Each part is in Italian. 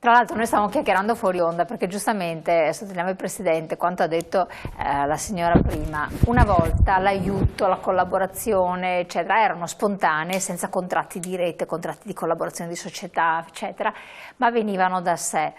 Tra l'altro noi stavamo chiacchierando fuori onda perché giustamente, sottolineiamo il Presidente, quanto ha detto la signora prima, una volta l'aiuto, la collaborazione eccetera erano spontanee, senza contratti di rete, contratti di collaborazione di società eccetera, ma venivano da sé.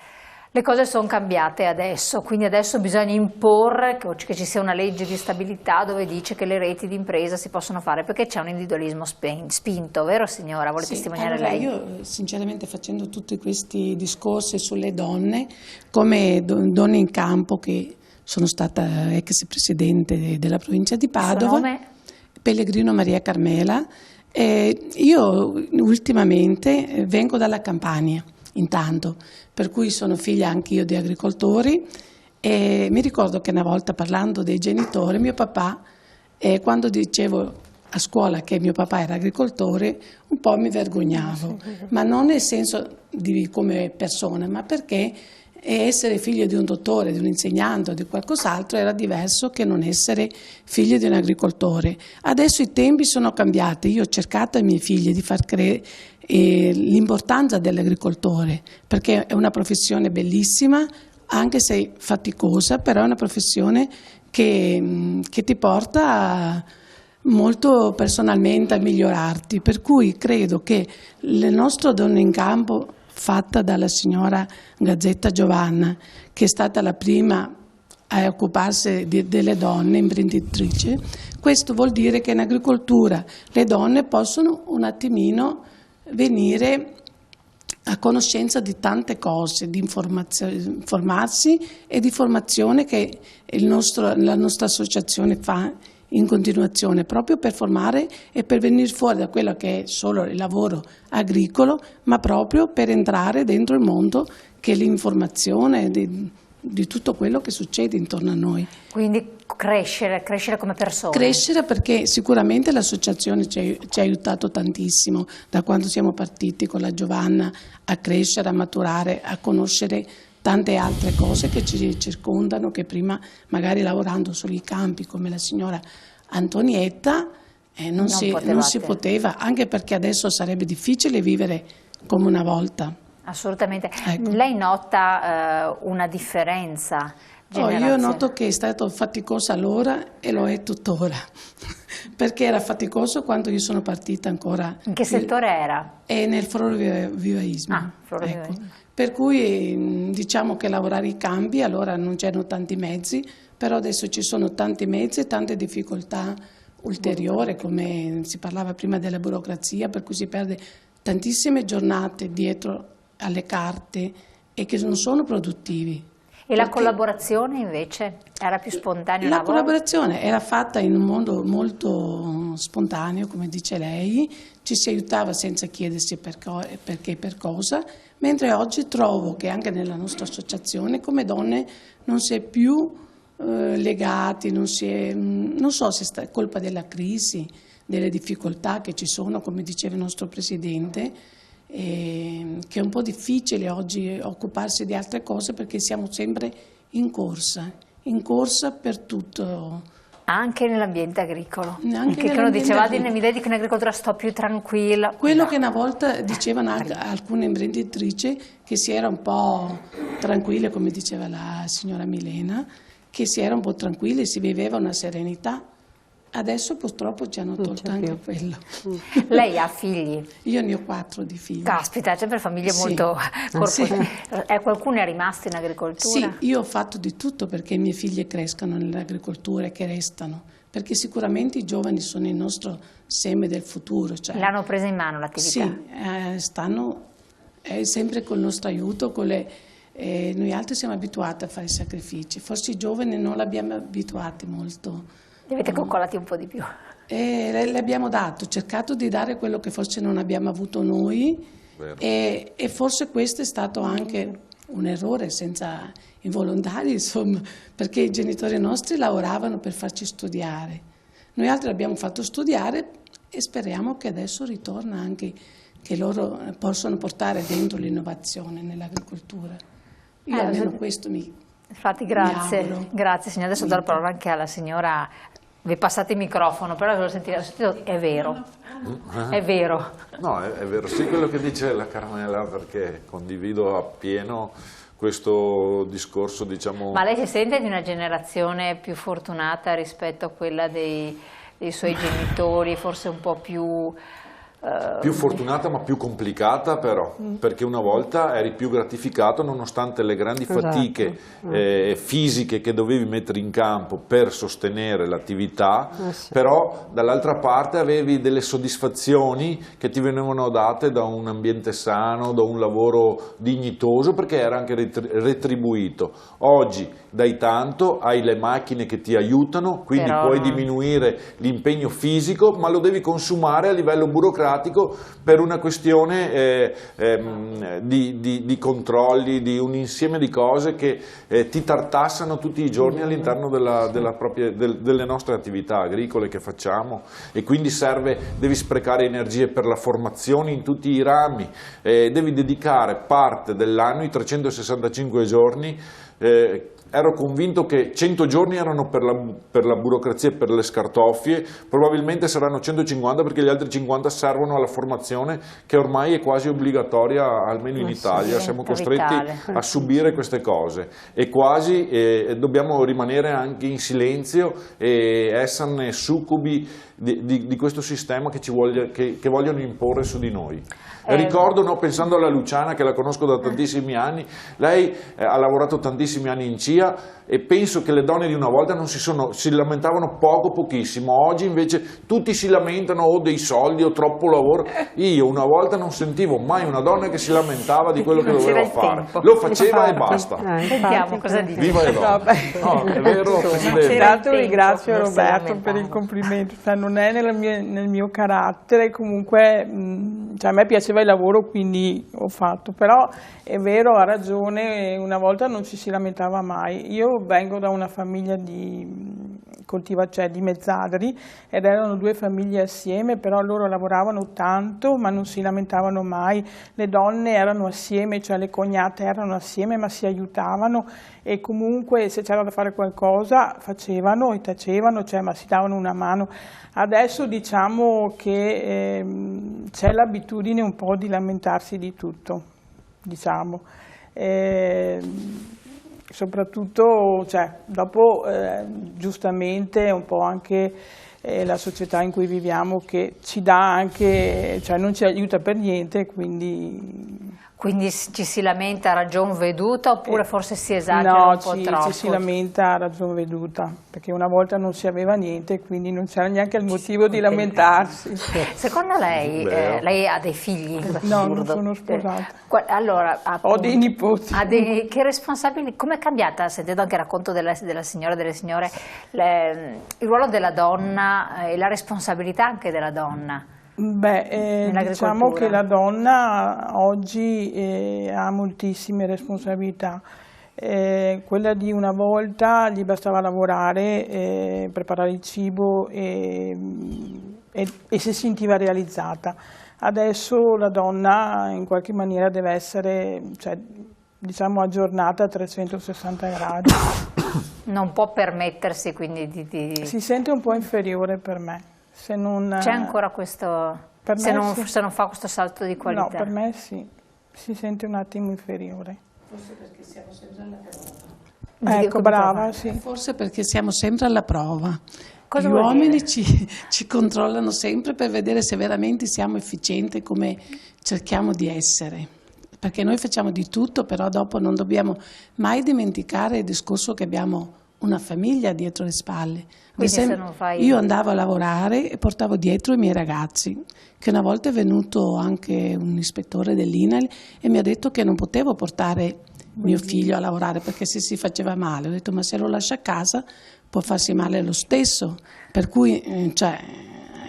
Le cose sono cambiate adesso, quindi adesso bisogna imporre che ci sia una legge di stabilità dove dice che le reti di impresa si possono fare, perché c'è un individualismo spinto, vero signora? Vuole testimoniare allora lei? Io sinceramente, facendo tutti questi discorsi sulle donne, come donne in campo, che sono stata ex presidente della provincia di Padova. Il suo nome? Pellegrino Maria Carmela. Io ultimamente vengo dalla Campania. Intanto, per cui sono figlia anche io di agricoltori e mi ricordo che una volta, parlando dei genitori, mio papà, quando dicevo a scuola che mio papà era agricoltore, un po' mi vergognavo, ma non nel senso di come persona, ma perché essere figlio di un dottore, di un insegnante o di qualcos'altro era diverso che non essere figlio di un agricoltore. Adesso i tempi sono cambiati, io ho cercato ai miei figli di far credere l'importanza dell'agricoltore, perché è una professione bellissima, anche se faticosa, però è una professione che ti porta molto personalmente a migliorarti, per cui credo che le nostre donne in campo, fatta dalla signora Gazzetta Giovanna, che è stata la prima a occuparsi delle donne imprenditrici, questo vuol dire che in agricoltura le donne possono un attimino venire a conoscenza di tante cose, di informarsi e di formazione che la nostra associazione fa in continuazione, proprio per formare e per venire fuori da quello che è solo il lavoro agricolo, ma proprio per entrare dentro il mondo che è l'informazione di tutto quello che succede intorno a noi. Quindi crescere come persone. Crescere, perché sicuramente l'associazione ci ha aiutato tantissimo da quando siamo partiti con la Giovanna a crescere, a maturare, a conoscere tante altre cose che ci circondano, che prima magari lavorando sui campi come la signora Antonietta non si poteva, anche perché adesso sarebbe difficile vivere come una volta. Assolutamente. Ecco. Lei nota una differenza generazionale? Io noto che è stato faticoso allora e lo è tuttora, perché era faticoso quando io sono partita ancora. In che settore era? Nel florovivaismo. Ah, florovivaismo. Ecco. Per cui diciamo che lavorare i campi, allora non c'erano tanti mezzi, però adesso ci sono tanti mezzi e tante difficoltà ulteriori, come si parlava prima della burocrazia, per cui si perde tantissime giornate dietro alle carte e che non sono produttivi. E la collaborazione invece era più spontanea? La collaborazione era fatta in un modo molto spontaneo, come dice lei, ci si aiutava senza chiedersi perché e per cosa, mentre oggi trovo che anche nella nostra associazione come donne non si è più legati, non so se è colpa della crisi, delle difficoltà che ci sono, come diceva il nostro Presidente, che è un po' difficile oggi occuparsi di altre cose perché siamo sempre in corsa per tutto. Anche nell'ambiente agricolo, Anche che uno diceva, mi dedico in agricoltura, sto più tranquilla. Quello che una volta dicevano anche alcune imprenditrici, che si era un po' tranquille, come diceva la signora Milena, che si era un po' tranquille, si viveva una serenità. Adesso purtroppo ci hanno tolto anche quello. Lei ha figli? Io ne ho 4 di figli. Caspita, c'è sempre famiglie molto corpose. Sì. Qualcuno è rimasto in agricoltura? Sì, io ho fatto di tutto perché i miei figli crescano nell'agricoltura e che restano, perché sicuramente i giovani sono il nostro seme del futuro. Cioè, l'hanno presa in mano l'attività? Sì, stanno sempre col nostro aiuto, noi altri siamo abituati a fare sacrifici, forse i giovani non l'abbiamo abituati molto. Li avete coccolati un po' di più? Le abbiamo dato, cercato di dare quello che forse non abbiamo avuto noi e forse questo è stato anche un errore senza involontario, insomma, perché i genitori nostri lavoravano per farci studiare. Noi altri abbiamo fatto studiare e speriamo che adesso ritorna anche, che loro possano portare dentro l'innovazione nell'agricoltura. Io almeno questo mi Infatti, grazie signora. Adesso do la parola anche alla signora Vi passate il microfono, però lo sentite, è vero. È vero. No, è vero, sì quello che dice la Carmela, perché condivido appieno questo discorso, diciamo... Ma lei si sente di una generazione più fortunata rispetto a quella dei suoi genitori, forse un po' più... Più fortunata ma più complicata però, perché una volta eri più gratificato nonostante le grandi fatiche fisiche che dovevi mettere in campo per sostenere l'attività, però dall'altra parte avevi delle soddisfazioni che ti venivano date da un ambiente sano, da un lavoro dignitoso, perché era anche retribuito. Oggi dai tanto, hai le macchine che ti aiutano, quindi però puoi diminuire l'impegno fisico, ma lo devi consumare a livello burocratico per una questione di controlli, di un insieme di cose che ti tartassano tutti i giorni all'interno delle nostre attività agricole che facciamo, e quindi devi sprecare energie per la formazione in tutti i rami, devi dedicare parte dell'anno, i 365 giorni, ero convinto che 100 giorni erano per la burocrazia e per le scartoffie, probabilmente saranno 150 perché gli altri 50 servono alla formazione, che ormai è quasi obbligatoria, almeno in Italia, siamo costretti a subire queste cose e quasi dobbiamo rimanere anche in silenzio e esserne succubi di questo sistema che vogliono imporre su di noi. Ricordo, pensando alla Luciana, che la conosco da tantissimi anni, lei ha lavorato tantissimi anni in CIA e penso che le donne di una volta si lamentavano pochissimo, oggi invece tutti si lamentano o dei soldi o troppo lavoro. Io una volta non sentivo mai una donna che si lamentava di quello che doveva fare, lo faceva e basta. Sentiamo cosa dice. Viva le donne! No, è vero, Presidente. Intanto ringrazio Roberto per il complimento, non è nel mio carattere, comunque a me piaceva il lavoro, quindi ho fatto, però è vero, ha ragione, una volta non ci si lamentava mai. Io vengo da una famiglia di mezzadri ed erano 2 famiglie assieme, però loro lavoravano tanto ma non si lamentavano mai, le donne erano assieme, cioè le cognate erano assieme ma si aiutavano e comunque se c'era da fare qualcosa facevano e tacevano, ma si davano una mano. Adesso diciamo che c'è l'abitudine un po' di lamentarsi di tutto, diciamo. Soprattutto dopo giustamente un po' anche la società in cui viviamo che ci dà anche, non ci aiuta per niente, Quindi ci si lamenta a ragion veduta oppure forse si esagera un po' troppo? No, ci si lamenta a ragion veduta, perché una volta non si aveva niente, quindi non c'era neanche il motivo di lamentarsi. Secondo lei, lei ha dei figli? No, non sono sposata. Allora, ho dei nipoti. Che responsabili? Come è cambiata, sentendo anche il racconto della signora e delle signore, il ruolo della donna e la responsabilità anche della donna? Diciamo che la donna oggi ha moltissime responsabilità. Quella di una volta gli bastava lavorare, preparare il cibo e si sentiva realizzata. Adesso la donna in qualche maniera deve essere aggiornata a 360 gradi. Non può permettersi quindi di... Si sente un po' inferiore per me. C'è ancora questo, se non fa questo salto di qualità? No, per me sì, si sente un attimo inferiore. Forse perché siamo sempre alla prova. Ecco, brava, sì. Forse perché siamo sempre alla prova. Cosa Gli vuol uomini dire? ci controllano sempre per vedere se veramente siamo efficienti come cerchiamo di essere. Perché noi facciamo di tutto, però dopo non dobbiamo mai dimenticare il discorso che abbiamo una famiglia dietro le spalle. Io andavo a lavorare e portavo dietro i miei ragazzi, che una volta è venuto anche un ispettore dell'INAIL e mi ha detto che non potevo portare mio figlio a lavorare perché se si faceva male. Ho detto ma se lo lascia a casa può farsi male lo stesso, per cui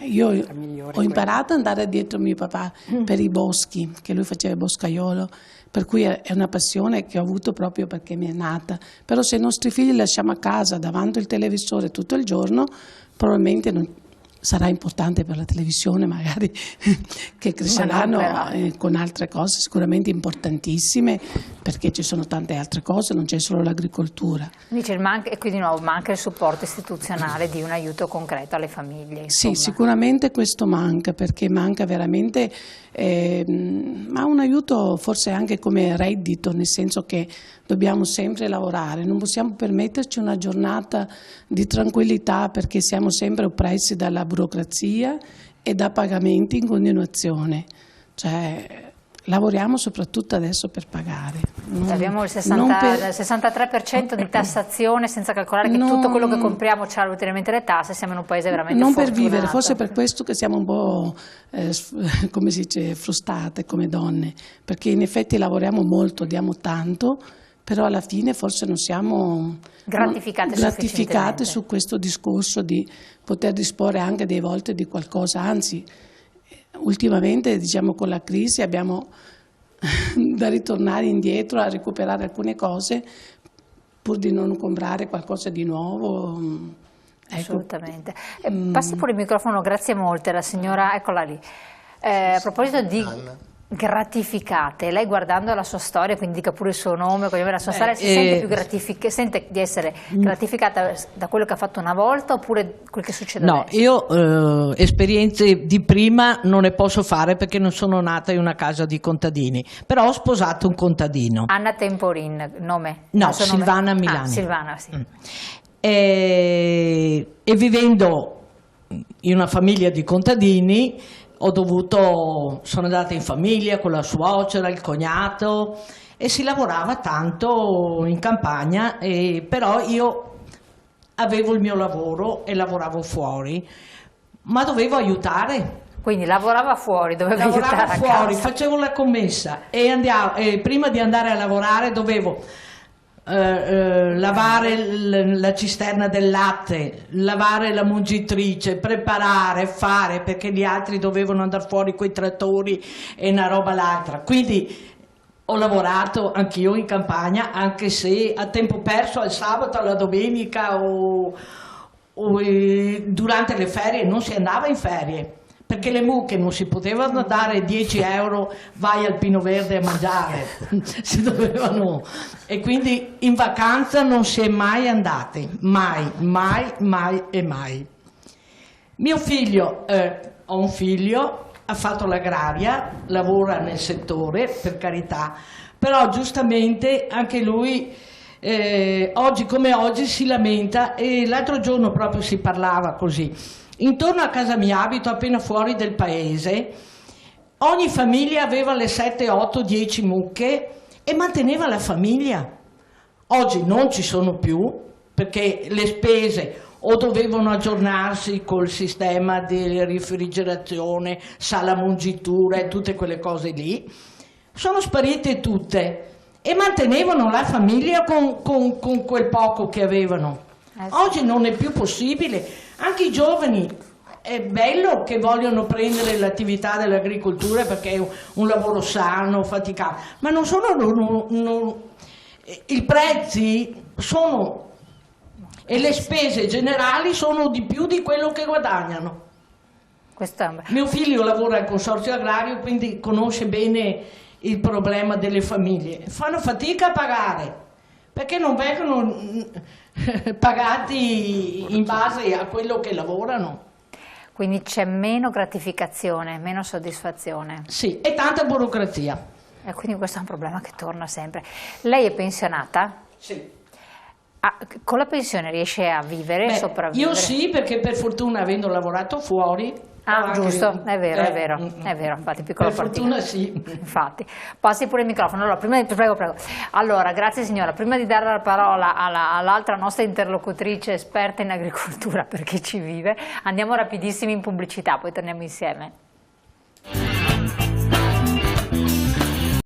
io ho imparato ad andare dietro mio papà per i boschi, che lui faceva il boscaiolo, per cui è una passione che ho avuto proprio perché mi è nata. Però se i nostri figli li lasciamo a casa davanti al televisore tutto il giorno, probabilmente sarà importante per la televisione magari, che cresceranno con altre cose sicuramente importantissime, perché ci sono tante altre cose, non c'è solo l'agricoltura. E qui di nuovo manca il supporto istituzionale di un aiuto concreto alle famiglie. Insomma. Sì, sicuramente questo manca, perché manca veramente, ma un aiuto forse anche come reddito, nel senso che dobbiamo sempre lavorare, non possiamo permetterci una giornata di tranquillità perché siamo sempre oppressi dalla burocrazia e da pagamenti in continuazione. Cioè, lavoriamo soprattutto adesso per pagare. Abbiamo il 63% di tassazione, senza calcolare che tutto quello che compriamo c'ha ulteriormente le tasse. Siamo in un paese veramente fortunato. Non per vivere, forse per questo che siamo un po' come si dice, frustrate come donne, perché in effetti lavoriamo molto, diamo tanto, però alla fine forse non siamo gratificate su questo discorso di poter disporre anche delle volte di qualcosa, anzi ultimamente, diciamo, con la crisi abbiamo da ritornare indietro a recuperare alcune cose pur di non comprare qualcosa di nuovo. Assolutamente. Passi pure il microfono, grazie molte, la signora, eccola lì. A proposito di gratificate, lei guardando la sua storia, quindi dica pure il suo nome, la sua storia, si sente sente di essere gratificata da quello che ha fatto una volta oppure quel che succede adesso? No, io esperienze di prima non ne posso fare perché non sono nata in una casa di contadini, però ho sposato un contadino. Anna Temporin, nome? No, Silvana Milani. Silvana, sì. E vivendo in una famiglia di contadini sono andata in famiglia con la suocera, il cognato, e si lavorava tanto in campagna, però io avevo il mio lavoro e lavoravo fuori, ma dovevo aiutare. Quindi lavorava fuori, doveva aiutare a fuori, casa. facevo la commessa e prima di andare a lavorare dovevo lavare la cisterna del latte, lavare la mungitrice, preparare, fare, perché gli altri dovevano andare fuori coi trattori e una roba l'altra. Quindi ho lavorato anch'io in campagna, anche se a tempo perso, al sabato, alla domenica o durante le ferie. Non si andava in ferie perché le mucche non si potevano dare 10 euro, vai al Pino Verde a mangiare, si dovevano, e quindi in vacanza non si è mai andati, mai, mai, mai e mai. Mio figlio, ho un figlio, ha fatto l'agraria, lavora nel settore, per carità, però giustamente anche lui oggi come oggi si lamenta, e l'altro giorno proprio si parlava così. Intorno a casa mia, abito appena fuori del paese, ogni famiglia aveva le 7, 8, 10 mucche e manteneva la famiglia. Oggi non ci sono più perché le spese o dovevano aggiornarsi col sistema di refrigerazione, sala mungitura e tutte quelle cose lì, sono sparite tutte e mantenevano la famiglia con quel poco che avevano. Oggi non è più possibile. Anche i giovani, è bello che vogliono prendere l'attività dell'agricoltura perché è un lavoro sano, faticato, ma non sono, i prezzi sono, e le spese generali sono di più di quello che guadagnano. Mio figlio lavora al consorzio agrario, quindi conosce bene il problema delle famiglie. Fanno fatica a pagare perché non vengono pagati in base a quello che lavorano. Quindi c'è meno gratificazione, meno soddisfazione. Sì, e tanta burocrazia. E quindi questo è un problema che torna sempre. Lei è pensionata? Sì. Con la pensione riesce a vivere, sopravvivere? Io sì, perché per fortuna, avendo lavorato fuori... giusto, è vero, infatti, piccola per fortuna sì. Infatti. Passi pure il microfono. Allora, prego. Allora, grazie signora. Prima di dare la parola all'altra nostra interlocutrice esperta in agricoltura, perché ci vive, andiamo rapidissimi in pubblicità, poi torniamo insieme.